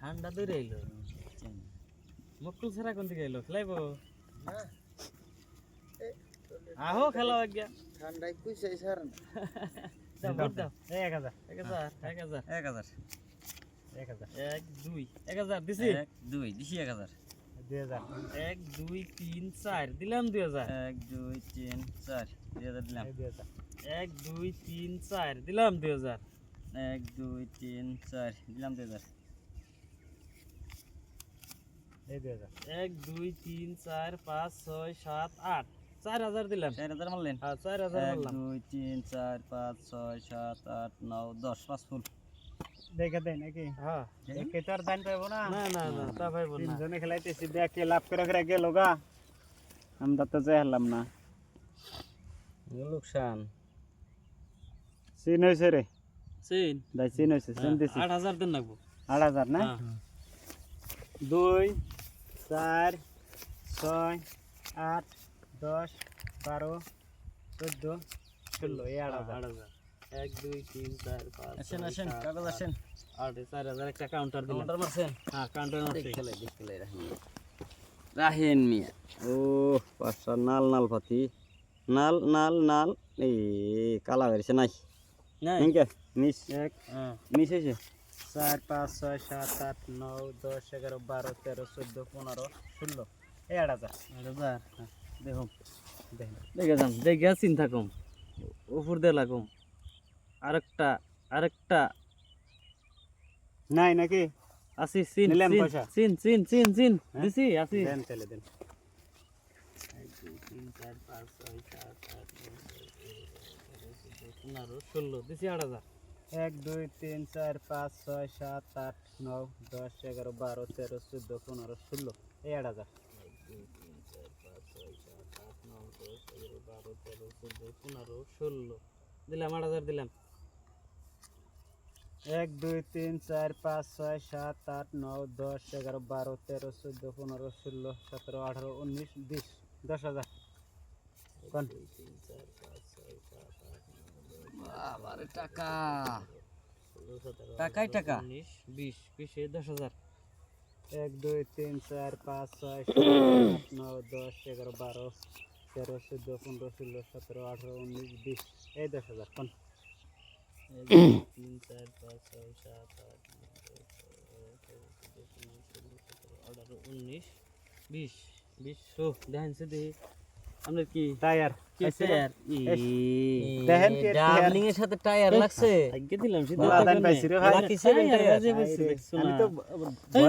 ঠান্ডা দূরে এলো মকটু ছাড়া কোন দিকে এলো খেলাইবো আহো খেলা আজ্ঞা ঠান্ডায় কুইসাই ছাড় না দাও ভোট দাও 1000 1000 1000 1 2 1000 দিছি 1 2 দিছি 1000 2000 1 2 3 4 দিলাম 2000 1 2 3 4 2000 দিলাম 1 2 3 4 দিলাম 2000 1 2 3 4 দিলাম 2000 1 2 3 4 5 6 7 8 4000 দিলাম 4000 মারলেন হ্যাঁ 4000 1 বললাম 2 3 4 5 6 7 8 9 10 5 ফুল দেখে দেয় নাকি হ্যাঁ একে তো আর দান পাইবো না না না না তা ভাইবো না তিনজনে খেলাইতেছি দেখে লাভ করে গেল গা আমরা তো যাই হলাম না লোকসান সিন হয়েছে রে সিন দাই সিন হয়েছে সিন দিছি 8000 দেন লাগবো 8000 না হ্যাঁ 2 4 6 8 10 12 14 16 এই 8000 1 2 3 4 5 আসেন আসেন কাগজ আসেন 8 4000 একটা কাউন্টার দিলাম কাউন্টার মারছেন হ্যাঁ কাউন্টার মারছি দেখলে রাহেন মিয়া ও পাঁচটা নাল নাল পাতি নাল নাল নাল এই কালা হয়েছে নাই নাই ইনকে মিস এক হ্যাঁ মিস হয়েছে 4 5 6 7 8 9 10 11 12 13 14 15 16 এই 8000 8000 দেখুন দেখেন দেখে যান দেখে চিন্তা কম উপর দিয়ে লাগুম আরেকটা নাই নাকি আসি সিন নিলাম সিন পয়সা। সিন সিন সিন সিন হ্যাঁ? দিছি আসি দেন তাহলে দেন 16 দিছি 8000 1 2 3 4 5 6 7 8 9 10 11 12 13 14 15 16 এই 8000 দিলাম 8000 দিলাম 1 2 3 4 5 6 7 8 9 10 11 12 13 14 15 16 17 18 19 20 10000 কোন বাবারে টাকা টাকাই টাকা 20 20 10000 1 2 3 4 5 6 7 8 9 10 11 12 13 14 15 16 17 18 19 20 এই 10000 কোন 3 4 5 6 7 8 19 20 20 দেখেন সে দেখি আমরা কি টায়ার কি টায়ার দেখেন কি ডাবলিং এর সাথে টায়ার লাগছে আগে দিলাম লাদান পাইছি রে ভাই কিসের টায়ার বাজে বসে দেখছো আমি না তো